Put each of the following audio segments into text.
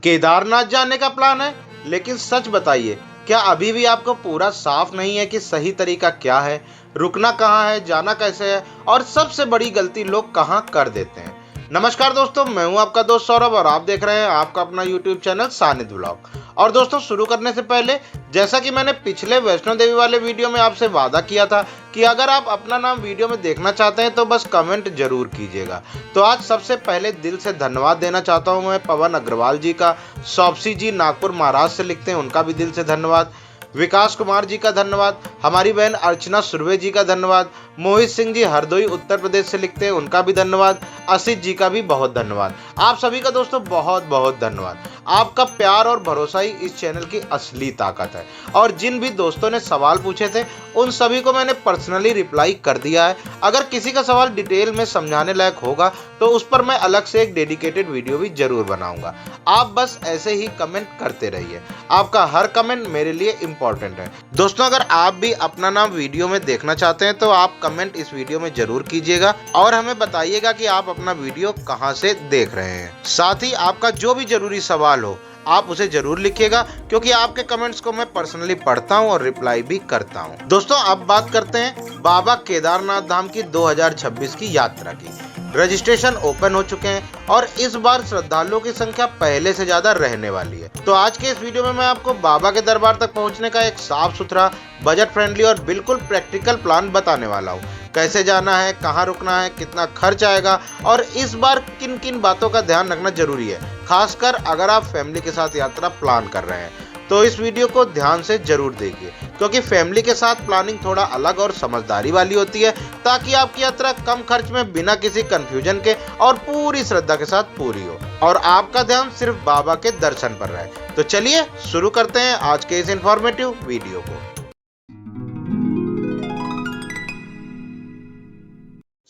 केदारनाथ जाने का प्लान है, लेकिन सच बताइए, क्या अभी भी आपको पूरा साफ नहीं है कि सही तरीका क्या है, रुकना कहाँ है, जाना कैसे है और सबसे बड़ी गलती लोग कहाँ कर देते हैं। नमस्कार दोस्तों, मैं हूं आपका दोस्त सौरभ और आप देख रहे हैं आपका अपना YouTube चैनल सानिध्य व्लॉग। और दोस्तों, शुरू करने से पहले, जैसा कि मैंने पिछले वैष्णो देवी वाले वीडियो में आपसे वादा किया था कि अगर आप अपना नाम वीडियो में देखना चाहते हैं तो बस कमेंट जरूर कीजिएगा। तो आज सबसे पहले दिल से धन्यवाद देना चाहता हूं मैं पवन अग्रवाल जी का। सौप्सी जी नागपुर महाराष्ट्र से लिखते हैं, उनका भी दिल से धन्यवाद। विकास कुमार जी का धन्यवाद। हमारी बहन अर्चना सुर्वे जी का धन्यवाद। मोहित सिंह जी हरदोई उत्तर प्रदेश से लिखते हैं, उनका भी धन्यवाद। असित जी का भी बहुत धन्यवाद। आप सभी का दोस्तों बहुत बहुत धन्यवाद। आपका प्यार और भरोसा ही इस चैनल की असली ताकत है। और जिन भी दोस्तों ने सवाल पूछे थे उन सभी को मैंने पर्सनली रिप्लाई कर दिया है। अगर किसी का सवाल डिटेल में समझाने लायक होगा तो उस पर मैं अलग से एक डेडिकेटेड वीडियो भी जरूर बनाऊंगा। आप बस ऐसे ही कमेंट करते रहिए, आपका हर कमेंट मेरे लिए इम्पोर्टेंट है। दोस्तों, अगर आप भी अपना नाम वीडियो में देखना चाहते हैं तो आप कमेंट इस वीडियो में जरूर कीजिएगा और हमें बताइएगा कि आप अपना वीडियो कहां से देख रहे हैं। साथ ही आपका जो भी जरूरी सवाल हो आप उसे जरूर लिखिएगा, क्योंकि आपके कमेंट्स को मैं पर्सनली पढ़ता हूं और रिप्लाई भी करता हूं। दोस्तों, अब बात करते हैं बाबा केदारनाथ धाम की 2026 की यात्रा की। रजिस्ट्रेशन ओपन हो चुके हैं और इस बार श्रद्धालुओं की संख्या पहले से ज्यादा रहने वाली है। तो आज के इस वीडियो में मैं आपको बाबा के दरबार तक पहुंचने का एक साफ सुथरा, बजट फ्रेंडली और बिल्कुल प्रैक्टिकल प्लान बताने वाला हूं। कैसे जाना है, कहां रुकना है, कितना खर्च आएगा और इस बार किन किन बातों का ध्यान रखना जरूरी है, खासकर अगर आप फैमिली के साथ यात्रा प्लान कर रहे हैं। तो इस वीडियो को ध्यान से जरूर देखिए, क्योंकि फैमिली के साथ प्लानिंग थोड़ा अलग और समझदारी वाली होती है, ताकि आपकी यात्रा कम खर्च में बिना किसी कंफ्यूजन के और पूरी श्रद्धा के साथ पूरी हो और आपका ध्यान सिर्फ बाबा के दर्शन पर रहे। तो चलिए शुरू करते हैं आज के इस इंफॉर्मेटिव वीडियो को।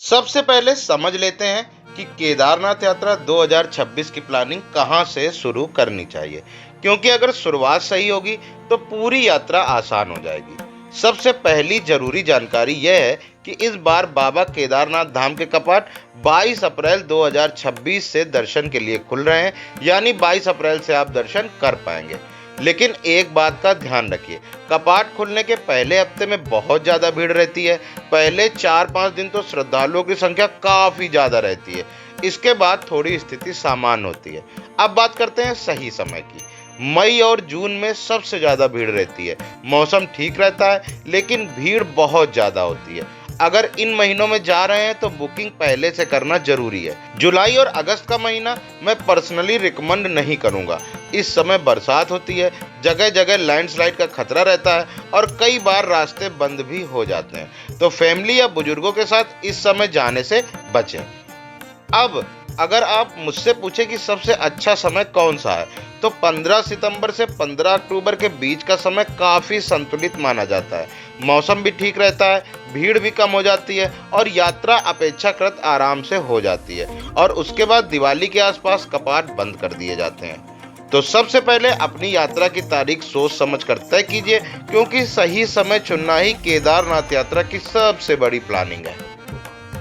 सबसे पहले समझ लेते हैं कि केदारनाथ यात्रा 2026 की प्लानिंग कहां से शुरू करनी चाहिए, क्योंकि अगर शुरुआत सही होगी तो पूरी यात्रा आसान हो जाएगी। सबसे पहली जरूरी जानकारी यह है कि इस बार बाबा केदारनाथ धाम के कपाट 22 अप्रैल 2026 से दर्शन के लिए खुल रहे हैं, यानी 22 अप्रैल से आप दर्शन कर पाएंगे। लेकिन एक बात का ध्यान रखिए, कपाट खुलने के पहले हफ्ते में बहुत ज्यादा भीड़ रहती है। पहले 4-5 दिन तो श्रद्धालुओं की संख्या काफी ज्यादा रहती है, इसके बाद थोड़ी स्थिति सामान्य होती है। अब बात करते हैं सही समय की। मई और जून में सबसे ज्यादा भीड़ रहती है। मौसम ठीक रहता है लेकिन भीड़ बहुत ज्यादा होती है। अगर इन महीनों में जा रहे हैं तो बुकिंग पहले से करना जरूरी है। जुलाई और अगस्त का महीना मैं पर्सनली रिकमेंड नहीं करूंगा। इस समय बरसात होती है, जगह जगह लैंडस्लाइड का खतरा रहता है और कई बार रास्ते बंद भी हो जाते हैं। तो फैमिली या बुजुर्गों के साथ इस समय जाने से बचें। अब अगर आप मुझसे पूछे कि सबसे अच्छा समय कौन सा है, तो 15 सितंबर से 15 अक्टूबर के बीच का समय काफी संतुलित माना जाता है। मौसम भी ठीक रहता है, भीड़ भी कम हो जाती है और यात्रा अपेक्षाकृत आराम से हो जाती है। और उसके बाद दिवाली के आसपास कपाट बंद कर दिए जाते हैं। तो सबसे पहले अपनी यात्रा की तारीख सोच समझ कर तय कीजिए, क्योंकि सही समय चुनना ही केदारनाथ यात्रा की सबसे बड़ी प्लानिंग है।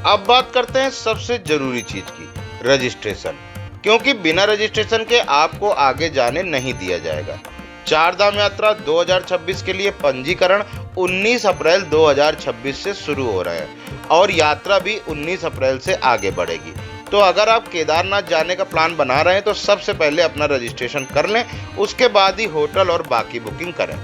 अब बात करते हैं सबसे जरूरी चीज की, रजिस्ट्रेशन, क्योंकि बिना रजिस्ट्रेशन के आपको आगे जाने नहीं दिया जाएगा। चार धाम यात्रा 2026 के लिए पंजीकरण 19 अप्रैल 2026 से शुरू हो रहे हैं और यात्रा भी 19 अप्रैल से आगे बढ़ेगी। तो अगर आप केदारनाथ जाने का प्लान बना रहे हैं तो सबसे पहले अपना रजिस्ट्रेशन कर लें, उसके बाद ही होटल और बाकी बुकिंग करें।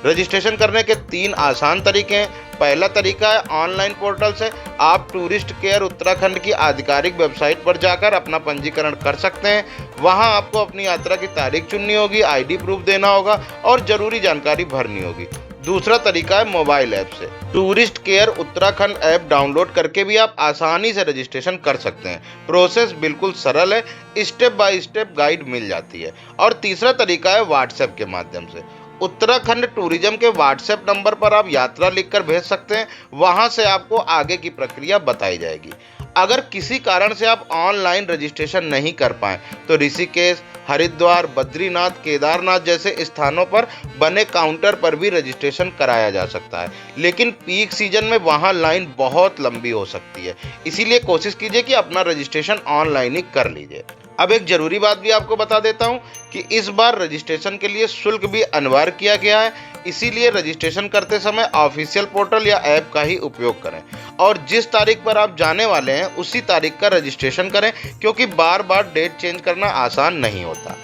रजिस्ट्रेशन करने के 3 आसान तरीके हैं। पहला तरीका है ऑनलाइन पोर्टल से आप टूरिस्ट केयर उत्तराखंड की आधिकारिक वेबसाइट पर जाकर अपना पंजीकरण कर सकते हैं। वहां आपको अपनी यात्रा की तारीख चुननी होगी, आईडी प्रूफ देना होगा और जरूरी जानकारी भरनी होगी। दूसरा तरीका है मोबाइल ऐप से। Tourist care Uttarakhand app download करके भी आप आसानी से रजिस्ट्रेशन कर सकते हैं। प्रोसेस बिल्कुल सरल है, स्टेप बाय स्टेप गाइड मिल जाती है। और तीसरा तरीका है व्हाट्सएप के माध्यम से। उत्तराखंड टूरिज्म के व्हाट्सएप नंबर पर आप यात्रा लिखकर भेज सकते हैं, वहां से आपको आगे की प्रक्रिया बताई जाएगी। अगर किसी कारण से आप ऑनलाइन रजिस्ट्रेशन नहीं कर पाए तो ऋषिकेश, हरिद्वार, बद्रीनाथ, केदारनाथ जैसे स्थानों पर बने काउंटर पर भी रजिस्ट्रेशन कराया जा सकता है, लेकिन पीक सीजन में वहां लाइन बहुत लंबी हो सकती है। इसीलिए कोशिश कीजिए कि अपना रजिस्ट्रेशन ऑनलाइन ही कर लीजिए। अब एक जरूरी बात भी आपको बता देता हूं कि इस बार रजिस्ट्रेशन के लिए शुल्क भी अनिवार्य किया गया है, इसीलिए रजिस्ट्रेशन करते समय ऑफिशियल पोर्टल या ऐप का ही उपयोग करें और जिस तारीख पर आप जाने वाले हैं उसी तारीख का रजिस्ट्रेशन करें, क्योंकि बार बार डेट चेंज करना आसान नहीं होता।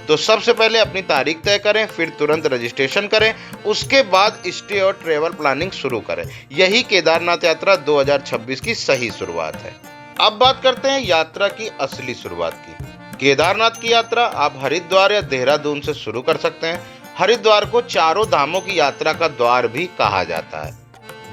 तो सबसे पहले अपनी तारीख तय करें, फिर तुरंत रजिस्ट्रेशन करें, उसके बाद स्टे और ट्रेवल प्लानिंग शुरू करें। यही केदारनाथ यात्रा 2026 की सही शुरुआत है। अब बात करते हैं यात्रा की असली शुरुआत की। केदारनाथ की यात्रा आप हरिद्वार या देहरादून से शुरू कर सकते हैं। हरिद्वार को चारों धामों की यात्रा का द्वार भी कहा जाता है।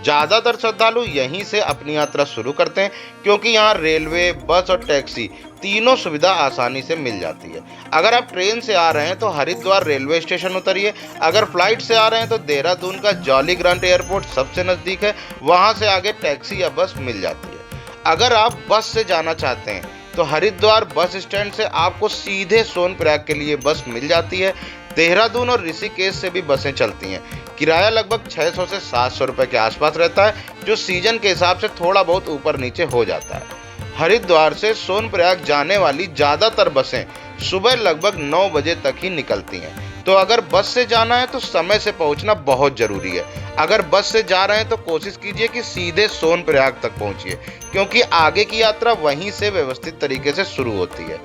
ज्यादातर श्रद्धालु यहीं से अपनी यात्रा शुरू करते हैं, क्योंकि यहाँ रेलवे, बस और टैक्सी तीनों सुविधा आसानी से मिल जाती है। अगर आप ट्रेन से आ रहे हैं तो हरिद्वार रेलवे स्टेशन उतरिए। अगर फ्लाइट से आ रहे हैं तो देहरादून का जॉली ग्रांट एयरपोर्ट सबसे नज़दीक है, वहाँ से आगे टैक्सी या बस मिल जाती है। अगर आप बस से जाना चाहते हैं तो हरिद्वार बस स्टैंड से आपको सीधे सोनप्रयाग के लिए बस मिल जाती है। देहरादून और ऋषिकेश से भी बसें चलती हैं। किराया लगभग 600 से 700 रुपए के आसपास रहता है, जो सीजन के हिसाब से थोड़ा बहुत ऊपर नीचे हो जाता है। हरिद्वार से सोनप्रयाग जाने वाली ज़्यादातर बसें सुबह लगभग 9 बजे तक ही निकलती हैं। तो अगर बस से जाना है तो समय से पहुंचना बहुत ज़रूरी है। अगर बस से जा रहे हैं तो कोशिश कीजिए कि सीधे सोनप्रयाग तक पहुंचिए, क्योंकि आगे की यात्रा वहीं से व्यवस्थित तरीके से शुरू होती है।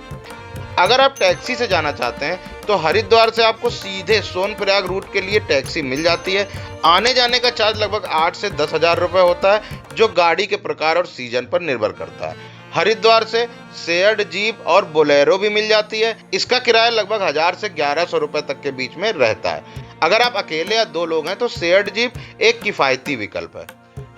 अगर आप टैक्सी से जाना चाहते हैं तो हरिद्वार से आपको सीधे सोनप्रयाग रूट के लिए टैक्सी मिल जाती है। आने जाने का चार्ज लगभग 8 से 10 हजार रुपये होता है, जो गाड़ी के प्रकार और सीजन पर निर्भर करता है। हरिद्वार से शेयर्ड जीप और बोलेरो भी मिल जाती है। इसका किराया लगभग 1000 से 1100 रुपए तक के बीच में रहता है। अगर आप अकेले या 2 लोग हैं तो शेयर्ड जीप एक किफ़ायती विकल्प है।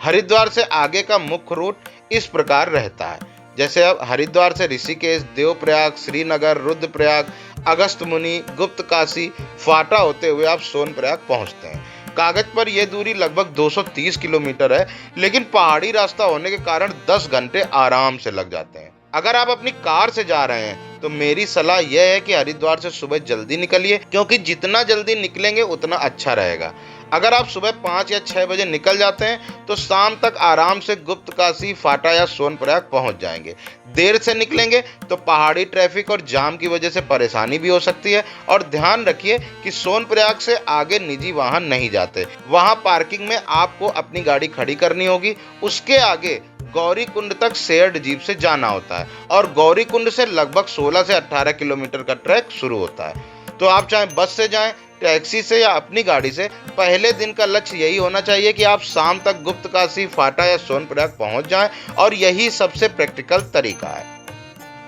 हरिद्वार से आगे का मुख्य रूट इस प्रकार रहता है, जैसे अब हरिद्वार से ऋषिकेश, देवप्रयाग, श्रीनगर, रुद्रप्रयाग, अगस्त्यमुनि, गुप्तकाशी, फाटा होते हुए आप सोनप्रयाग पहुंचते हैं। कागज पर यह दूरी लगभग 230 किलोमीटर है, लेकिन पहाड़ी रास्ता होने के कारण 10 घंटे आराम से लग जाते हैं। अगर आप अपनी कार से जा रहे हैं तो मेरी सलाह यह है कि हरिद्वार से सुबह जल्दी निकलिए, क्योंकि जितना जल्दी निकलेंगे उतना अच्छा रहेगा। अगर आप सुबह 5 या 6 बजे निकल जाते हैं तो शाम तक आराम से गुप्तकाशी, फाटा या सोनप्रयाग पहुंच जाएंगे। देर से निकलेंगे तो पहाड़ी ट्रैफिक और जाम की वजह से परेशानी भी हो सकती है। और ध्यान रखिए कि सोनप्रयाग से आगे निजी वाहन नहीं जाते, वहां पार्किंग में आपको अपनी गाड़ी खड़ी करनी होगी। उसके आगे गौरीकुंड तक शेयर्ड जीप से जाना होता है और गौरीकुंड से लगभग 16 से 18 किलोमीटर का ट्रैक शुरू होता है। तो आप चाहे बस से जाएं, टैक्सी से या अपनी गाड़ी से, पहले दिन का लक्ष्य यही होना चाहिए कि आप शाम तक गुप्तकाशी, फाटा या सोनप्रयाग पहुंच जाएं, और यही सबसे प्रैक्टिकल तरीका है।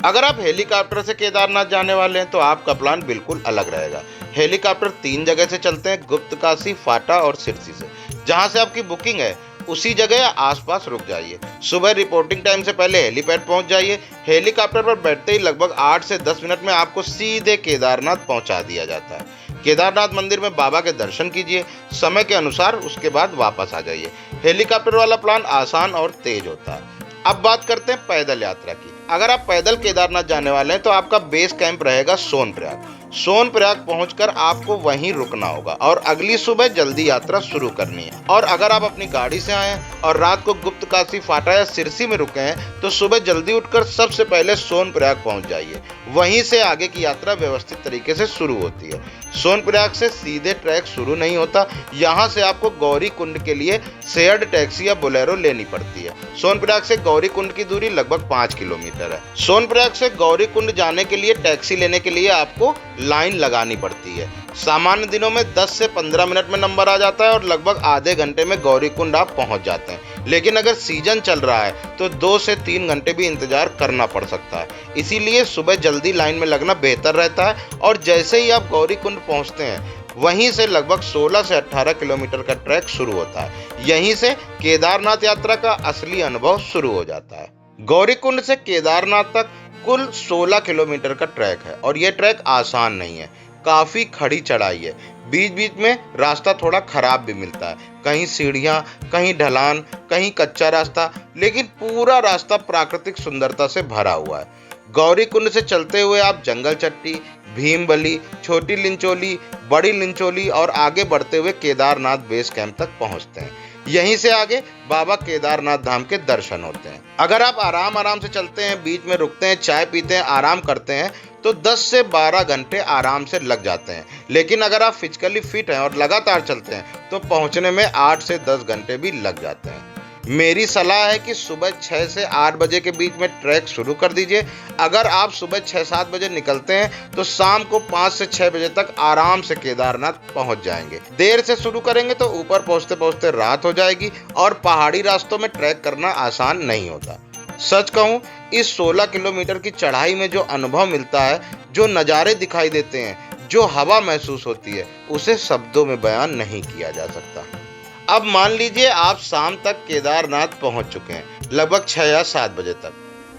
अगर आप हेलीकॉप्टर से केदारनाथ जाने वाले हैं तो आपका प्लान बिल्कुल अलग रहेगा। हेलीकॉप्टर 3 जगह से चलते हैं, गुप्तकाशी, फाटा और सिरसी से। जहां से आपकी बुकिंग है उसी जगह या आसपास रुक जाइए। सुबह रिपोर्टिंग टाइम से पहले हेलीपैड पहुंच जाइए। हेलीकॉप्टर पर बैठते ही लगभग 8 से 10 मिनट में आपको सीधे केदारनाथ पहुंचा दिया जाता है। केदारनाथ मंदिर में बाबा के दर्शन कीजिए, समय के अनुसार उसके बाद वापस आ जाइए। हेलीकॉप्टर वाला प्लान आसान और तेज होता है। अब बात करते हैं पैदल यात्रा की। अगर आप पैदल केदारनाथ जाने वाले हैं तो आपका बेस कैंप रहेगा सोनप्रयाग। सोनप्रयाग पहुंचकर आपको वहीं रुकना होगा और अगली सुबह जल्दी यात्रा शुरू करनी है। और अगर आप अपनी गाड़ी से आए और रात को गुप्तकाशी, फाटा या सिरसी में रुके हैं तो सुबह जल्दी उठकर सबसे पहले सोनप्रयाग पहुंच जाइए। वहीं से आगे की यात्रा व्यवस्थित तरीके से शुरू होती है। सोनप्रयाग से सीधे ट्रैक शुरू नहीं होता, यहाँ से आपको गौरीकुंड के लिए शेयर्ड टैक्सी या बोलेरो लेनी पड़ती है। सोनप्रयाग से गौरीकुंड की दूरी लगभग 5 किलोमीटर है। सोनप्रयाग से गौरीकुंड जाने के लिए टैक्सी लेने के लिए आपको लाइन लगानी पड़ती है। सामान्य दिनों में 10 से 15 मिनट में नंबर आ जाता है और लगभग आधे घंटे में गौरीकुंड आप पहुंच जाते हैं। लेकिन अगर सीजन चल रहा है तो 2 से 3 घंटे भी इंतजार करना पड़ सकता है। इसीलिए सुबह जल्दी लाइन में लगना बेहतर रहता है। और जैसे ही आप गौरीकुंड पहुंचते हैं वहीं से लगभग 16 से 18 किलोमीटर का ट्रैक शुरू होता है। यहीं से केदारनाथ यात्रा का असली अनुभव शुरू हो जाता है। गौरीकुंड से केदारनाथ तक कुल 16 किलोमीटर का ट्रैक है और यह ट्रैक आसान नहीं है, काफी खड़ी चढ़ाई है। बीच बीच में रास्ता थोड़ा खराब भी मिलता है, कहीं सीढ़ियां, कहीं ढलान, कहीं कच्चा रास्ता, लेकिन पूरा रास्ता प्राकृतिक सुंदरता से भरा हुआ है। गौरीकुंड से चलते हुए आप जंगल चट्टी, भीमबली, छोटी लिंचोली, बड़ी लिंचोली और आगे बढ़ते हुए केदारनाथ बेस कैंप तक पहुंचते हैं। यहीं से आगे बाबा केदारनाथ धाम के दर्शन होते हैं। अगर आप आराम से चलते हैं, बीच में रुकते हैं, चाय पीते हैं, आराम करते हैं तो 10 से 12 घंटे आराम से लग जाते हैं। लेकिन अगर आप फिजिकली फिट हैं और लगातार चलते हैं तो पहुंचने में 8 से 10 घंटे भी लग जाते हैं। मेरी सलाह है कि सुबह 6 से 8 बजे के बीच में ट्रैक शुरू कर दीजिए। अगर आप सुबह 6-7 बजे निकलते हैं तो शाम को 5 से 6 बजे तक आराम से केदारनाथ पहुंच जाएंगे। देर से शुरू करेंगे तो ऊपर पहुंचते पहुंचते रात हो जाएगी और पहाड़ी रास्तों में ट्रैक करना आसान नहीं होता। सच कहूं, इस 16 किलोमीटर की चढ़ाई में जो अनुभव मिलता है, जो नज़ारे दिखाई देते हैं, जो हवा महसूस होती है, उसे शब्दों में बयान नहीं किया जा सकता। अब मान लीजिए आप शाम तक केदारनाथ पहुंच चुके हैं, लगभग 6 या 7 बजे तक।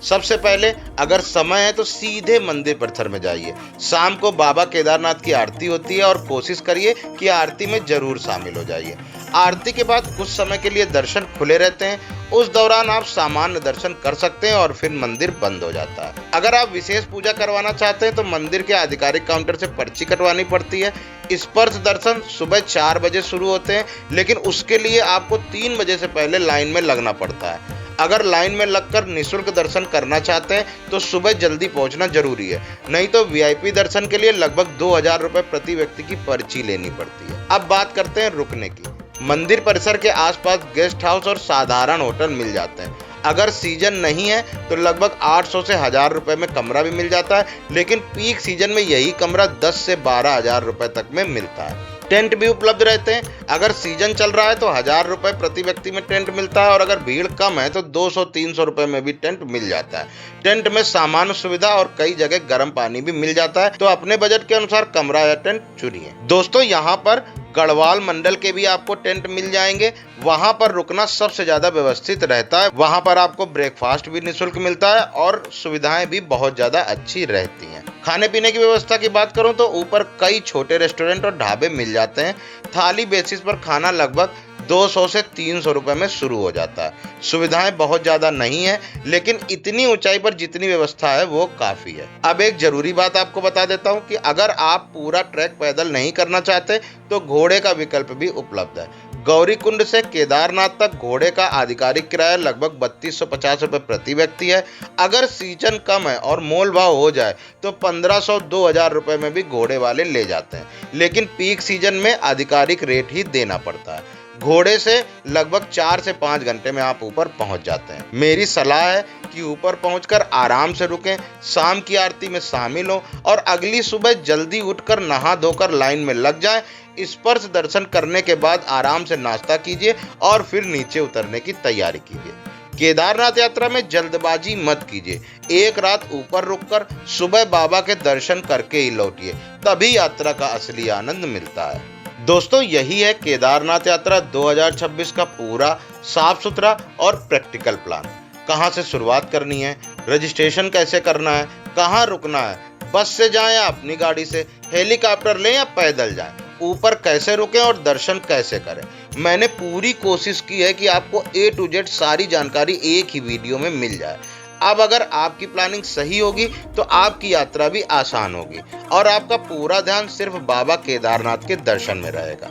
सबसे पहले अगर समय है तो सीधे मंदिर परिसर में जाइए। शाम को बाबा केदारनाथ की आरती होती है और कोशिश करिए कि आरती में जरूर शामिल हो जाइए। आरती के बाद कुछ समय के लिए दर्शन खुले रहते हैं, उस दौरान आप सामान्य दर्शन कर सकते हैं और फिर मंदिर बंद हो जाता है। अगर आप विशेष पूजा करवाना चाहते हैं तो मंदिर के आधिकारिक काउंटर से पर्ची कटवानी पड़ती है। स्पर्श दर्शन सुबह 4 बजे शुरू होते हैं, लेकिन उसके लिए आपको 3 बजे से पहले लाइन में लगना पड़ता है। अगर लाइन में लगकर निःशुल्क दर्शन करना चाहते हैं तो सुबह जल्दी पहुंचना जरूरी है, नहीं तो वीआईपी दर्शन के लिए लगभग 2000 रुपए प्रति व्यक्ति की पर्ची लेनी पड़ती है। अब बात करते हैं रुकने की। मंदिर परिसर के आसपास गेस्ट हाउस और साधारण होटल मिल जाते हैं। अगर सीजन नहीं है तो लगभग 800 से 1000 रुपए में कमरा भी मिल जाता है, लेकिन पीक सीजन में यही कमरा 10 से 12 हजार रुपए तक में मिलता है। टेंट भी उपलब्ध रहते हैं। अगर सीजन चल रहा है तो 1000 रुपए प्रति व्यक्ति में टेंट मिलता है और अगर भीड़ कम है तो 200-300 रुपए में भी टेंट मिल जाता है। टेंट में सामान्य सुविधा और कई जगह गर्म पानी भी मिल जाता है, तो अपने बजट के अनुसार कमरा या टेंट चुनिए। दोस्तों, यहाँ पर गढ़वाल मंडल के भी आपको टेंट मिल जाएंगे। वहां पर रुकना सबसे ज्यादा व्यवस्थित रहता है। वहां पर आपको ब्रेकफास्ट भी निःशुल्क मिलता है और सुविधाएं भी बहुत ज्यादा अच्छी रहती हैं। खाने पीने की व्यवस्था की बात करूं तो ऊपर कई छोटे रेस्टोरेंट और ढाबे मिल जाते हैं। थाली बेसिस पर खाना लगभग 200 से 300 रुपए में शुरू हो जाता है। सुविधाएं बहुत ज्यादा नहीं है, लेकिन इतनी ऊंचाई पर जितनी व्यवस्था है वो काफी है। अब एक जरूरी बात आपको बता देता हूं कि अगर आप पूरा ट्रैक पैदल नहीं करना चाहते तो घोड़े का विकल्प भी उपलब्ध है। गौरीकुंड से केदारनाथ तक घोड़े का आधिकारिक किराया लगभग 3250 रुपए प्रति व्यक्ति है। अगर सीजन कम है और मोल भाव हो जाए तो 1500-2000 रुपए में भी घोड़े वाले ले जाते हैं, लेकिन पीक सीजन में आधिकारिक रेट ही देना पड़ता है। घोड़े से लगभग 4 से 5 घंटे में आप ऊपर पहुंच जाते हैं। मेरी सलाह है कि ऊपर पहुंचकर आराम से रुकें, शाम की आरती में शामिल हों और अगली सुबह जल्दी उठकर नहा धोकर लाइन में लग जाएं। स्पर्श दर्शन करने के बाद आराम से नाश्ता कीजिए और फिर नीचे उतरने की तैयारी कीजिए। केदारनाथ यात्रा में जल्दबाजी मत कीजिए। एक रात ऊपर रुककर सुबह बाबा के दर्शन करके ही लौटिए, तभी यात्रा का असली आनंद मिलता है। दोस्तों, यही है केदारनाथ यात्रा 2026 का पूरा साफ सुथरा और प्रैक्टिकल प्लान। कहां से शुरुआत करनी है, रजिस्ट्रेशन कैसे करना है, कहां रुकना है, बस से जाएं या अपनी गाड़ी से, हेलीकॉप्टर लें या पैदल जाएं, ऊपर कैसे रुकें और दर्शन कैसे करें। मैंने पूरी कोशिश की है कि आपको A to Z सारी जानकारी एक ही वीडियो में मिल जाए। अब अगर आपकी प्लानिंग सही होगी तो आपकी यात्रा भी आसान होगी और आपका पूरा ध्यान सिर्फ बाबा केदारनाथ के दर्शन में रहेगा।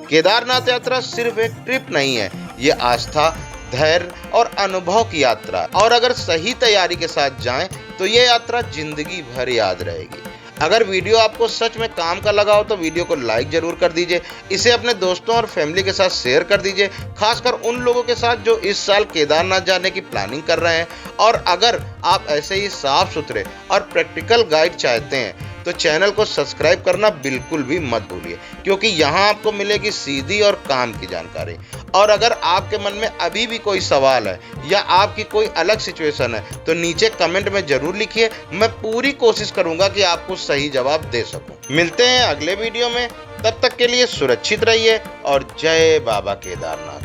केदारनाथ यात्रा सिर्फ एक ट्रिप नहीं है, ये आस्था, धैर्य और अनुभव की यात्रा है और अगर सही तैयारी के साथ जाएं तो ये यात्रा जिंदगी भर याद रहेगी। अगर वीडियो आपको सच में काम का लगा हो तो वीडियो को लाइक जरूर कर दीजिए। इसे अपने दोस्तों और फैमिली के साथ शेयर कर दीजिए, खासकर उन लोगों के साथ जो इस साल केदारनाथ जाने की प्लानिंग कर रहे हैं। और अगर आप ऐसे ही साफ सुथरे और प्रैक्टिकल गाइड चाहते हैं तो चैनल को सब्सक्राइब करना बिल्कुल भी मत भूलिए, क्योंकि यहाँ आपको मिलेगी सीधी और काम की जानकारी। और अगर आपके मन में अभी भी कोई सवाल है या आपकी कोई अलग सिचुएशन है तो नीचे कमेंट में जरूर लिखिए। मैं पूरी कोशिश करूंगा कि आपको सही जवाब दे सकूं। मिलते हैं अगले वीडियो में, तब तक के लिए सुरक्षित रहिए और जय बाबा केदारनाथ।